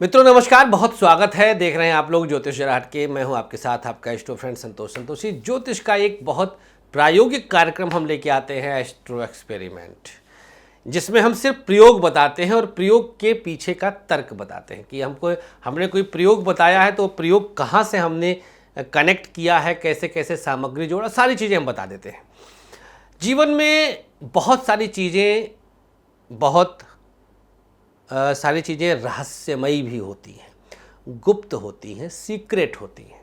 मित्रों नमस्कार, बहुत स्वागत है। देख रहे हैं आप लोग ज्योतिष राट के। मैं हूं आपके साथ आपका एस्ट्रो फ्रेंड संतोष संतोषी। ज्योतिष का एक बहुत प्रायोगिक कार्यक्रम हम लेके आते हैं, एस्ट्रो एक्सपेरिमेंट, जिसमें हम सिर्फ प्रयोग बताते हैं और प्रयोग के पीछे का तर्क बताते हैं कि हमने कोई प्रयोग बताया है तो प्रयोग कहाँ से हमने कनेक्ट किया है, कैसे कैसे सामग्री जोड़ा, सारी चीज़ें हम बता देते हैं। जीवन में बहुत सारी चीज़ें रहस्यमयी भी होती हैं, गुप्त होती हैं, सीक्रेट होती हैं।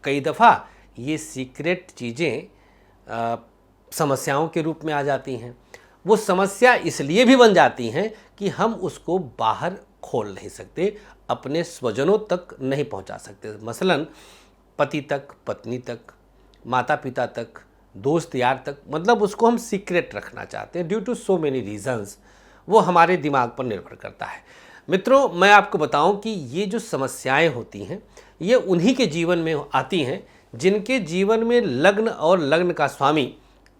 कई दफ़ा ये सीक्रेट चीज़ें समस्याओं के रूप में आ जाती हैं। वो समस्या इसलिए भी बन जाती हैं कि हम उसको बाहर खोल नहीं सकते, अपने स्वजनों तक नहीं पहुंचा सकते। मसलन पति तक, पत्नी तक, माता पिता तक, दोस्त यार तक, मतलब उसको हम सीक्रेट रखना चाहते हैं due to so many reasons. वो हमारे दिमाग पर निर्भर करता है। मित्रों, मैं आपको बताऊं कि ये जो समस्याएं होती हैं ये उन्हीं के जीवन में आती हैं जिनके जीवन में लग्न और लग्न का स्वामी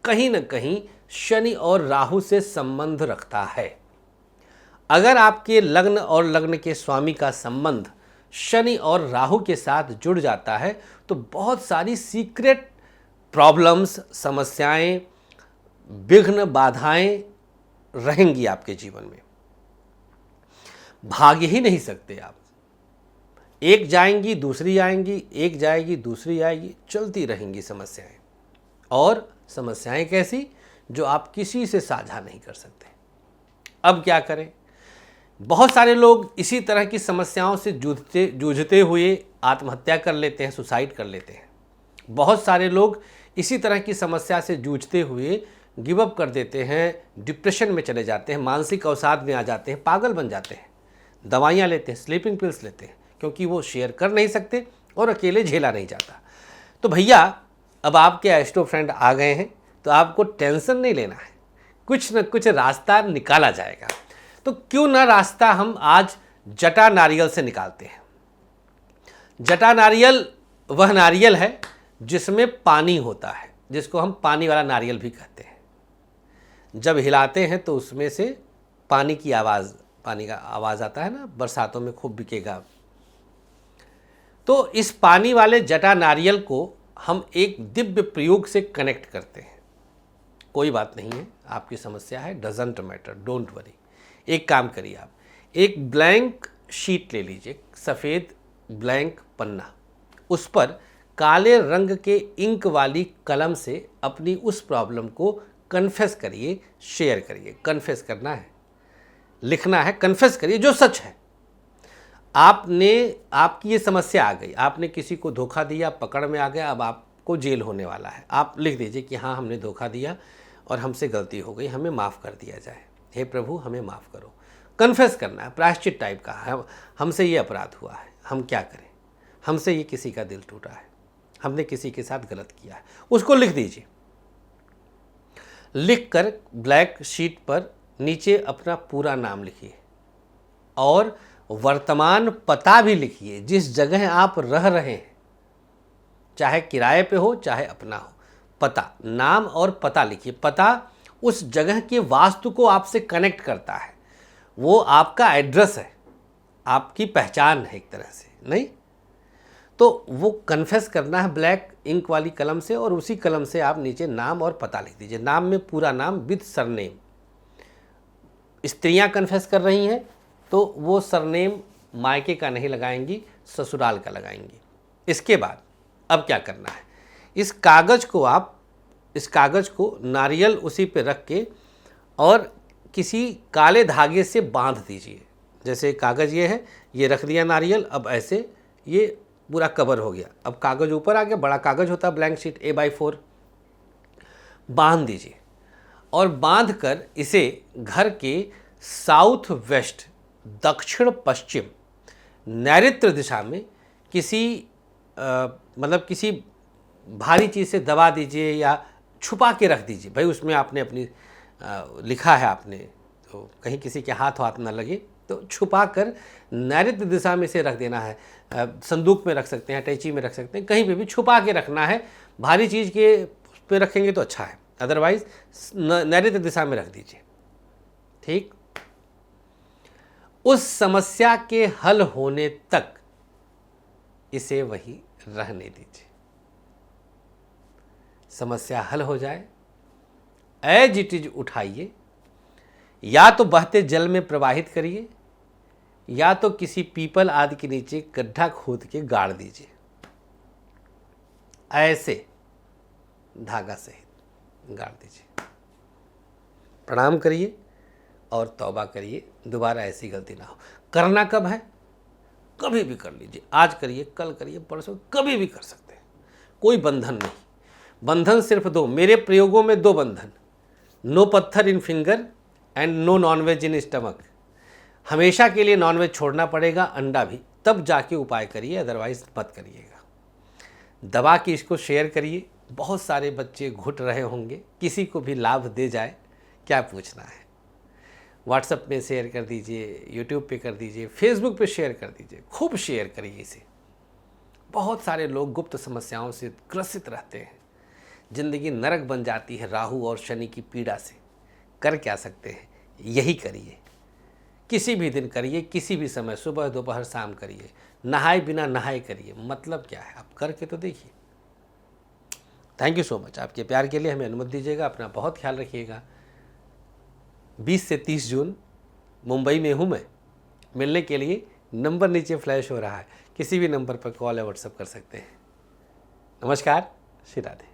कहीं न कहीं शनि और राहु से संबंध रखता है। अगर आपके लग्न और लग्न के स्वामी का संबंध शनि और राहु के साथ जुड़ जाता है तो बहुत सारी सीक्रेट प्रॉब्लम्स, समस्याएं, विघ्न, बाधाएं रहेंगी आपके जीवन में। भाग ही नहीं सकते आप। एक जाएंगी दूसरी आएंगी, एक जाएगी दूसरी आएगी, चलती रहेंगी समस्याएं। और समस्याएं कैसी, जो आप किसी से साझा नहीं कर सकते। अब क्या करें? बहुत सारे लोग इसी तरह की समस्याओं से जूझते हुए आत्महत्या कर लेते हैं, सुसाइड कर लेते हैं। बहुत सारे लोग इसी तरह की समस्या से जूझते हुए गिव अप कर देते हैं, डिप्रेशन में चले जाते हैं, मानसिक अवसाद में आ जाते हैं, पागल बन जाते हैं, दवाइयाँ लेते हैं, स्लीपिंग पिल्स लेते हैं, क्योंकि वो शेयर कर नहीं सकते और अकेले झेला नहीं जाता। तो भैया, अब आपके एस्ट्रो फ्रेंड आ गए हैं तो आपको टेंशन नहीं लेना है, कुछ न कुछ रास्ता निकाला जाएगा। तो क्यों ना रास्ता हम आज जटा नारियल से निकालते हैं। जटा नारियल वह नारियल है जिसमें पानी होता है, जिसको हम पानी वाला नारियल भी कहते हैं। जब हिलाते हैं तो उसमें से पानी का आवाज़ आता है ना, बरसातों में खूब बिकेगा। तो इस पानी वाले जटा नारियल को हम एक दिव्य प्रयोग से कनेक्ट करते हैं। कोई बात नहीं है, आपकी समस्या है, डजंट मैटर, डोंट वरी। एक काम करिए, आप एक ब्लैंक शीट ले लीजिए, सफ़ेद ब्लैंक पन्ना, उस पर काले रंग के इंक वाली कलम से अपनी उस प्रॉब्लम को कन्फेस करिए, शेयर करिए। कन्फेस करना है, लिखना है, कन्फेस करिए जो सच है। आपकी ये समस्या आ गई, आपने किसी को धोखा दिया, पकड़ में आ गया, अब आपको जेल होने वाला है। आप लिख दीजिए कि हाँ, हमने धोखा दिया और हमसे गलती हो गई, हमें माफ़ कर दिया जाए, हे प्रभु हमें माफ़ करो। कन्फेस करना है, प्रायश्चित टाइप का है। हमसे ये अपराध हुआ है, हम क्या करें, हमसे ये किसी का दिल टूटा है, हमने किसी के साथ गलत किया है, उसको लिख दीजिए। लिखकर ब्लैक शीट पर नीचे अपना पूरा नाम लिखिए और वर्तमान पता भी लिखिए, जिस जगह आप रह रहे हैं, चाहे किराए पे हो चाहे अपना हो। पता, नाम और पता लिखिए। पता उस जगह के वास्तु को आपसे कनेक्ट करता है, वो आपका एड्रेस है, आपकी पहचान है एक तरह से, नहीं? तो वो कन्फेस करना है ब्लैक इंक वाली कलम से, और उसी कलम से आप नीचे नाम और पता लिख दीजिए। नाम में पूरा नाम विद सरनेम। स्त्रियां कन्फेस कर रही हैं तो वो सरनेम मायके का नहीं लगाएंगी, ससुराल का लगाएंगी। इसके बाद अब क्या करना है, इस कागज़ को नारियल उसी पे रख के और किसी काले धागे से बांध दीजिए। जैसे कागज़ ये है, ये रख दिया नारियल, अब ऐसे ये पूरा कवर हो गया। अब कागज़ ऊपर आ गया, बड़ा कागज़ होता है ब्लैंक शीट A/4, बांध दीजिए। और बांध कर इसे घर के साउथ वेस्ट, दक्षिण पश्चिम, नैऋत्य दिशा में किसी किसी भारी चीज़ से दबा दीजिए या छुपा के रख दीजिए। भाई उसमें आपने अपनी लिखा है आपने, तो कहीं किसी के हाथ ना लगे, तो छुपा कर नैऋत्य दिशा में से रख देना है। संदूक में रख सकते हैं, अटैची में रख सकते हैं, कहीं पे भी छुपा के रखना है। भारी चीज़ के पे रखेंगे तो अच्छा है, अदरवाइज नैऋत्य दिशा में रख दीजिए, ठीक। उस समस्या के हल होने तक इसे वहीं रहने दीजिए। समस्या हल हो जाए, एज इट इज उठाइए, या तो बहते जल में प्रवाहित करिए, या तो किसी पीपल आदि के नीचे गड्ढा खोद के गाड़ दीजिए। ऐसे धागा सहित गाड़ दीजिए। प्रणाम करिए और तौबा करिए, दोबारा ऐसी गलती ना हो। करना कब है? कभी भी कर लीजिए, आज करिए, कल करिए, परसों, कभी भी कर सकते हैं, कोई बंधन नहीं। बंधन सिर्फ दो, मेरे प्रयोगों में दो बंधन, नो पत्थर in finger and no nonveg in stomach. हमेशा के लिए नॉनवेज छोड़ना पड़ेगा, अंडा भी, तब जाके उपाय करिए, अदरवाइज मत करिएगा। दबा के इसको शेयर करिए, बहुत सारे बच्चे घुट रहे होंगे, किसी को भी लाभ दे जाए, क्या पूछना है। व्हाट्सएप में शेयर कर दीजिए, यूट्यूब पे कर दीजिए, फेसबुक पे शेयर कर दीजिए, खूब शेयर करिए इसे। बहुत सारे लोग गुप्त समस्याओं से ग्रसित रहते हैं, जिंदगी नरक बन जाती है राहु और शनि की पीड़ा से। कर क्या सकते हैं? यही करिए, किसी भी दिन करिए, किसी भी समय, सुबह दोपहर शाम करिए, नहाए बिना नहाए करिए। मतलब क्या है, आप करके तो देखिए। थैंक यू सो मच आपके प्यार के लिए। हमें अनुमति दीजिएगा, अपना बहुत ख्याल रखिएगा। 20 से 30 जून मुंबई में हूँ मैं। मिलने के लिए नंबर नीचे फ्लैश हो रहा है, किसी भी नंबर पर कॉल या व्हाट्सएप कर सकते हैं। नमस्कार, श्री राधे।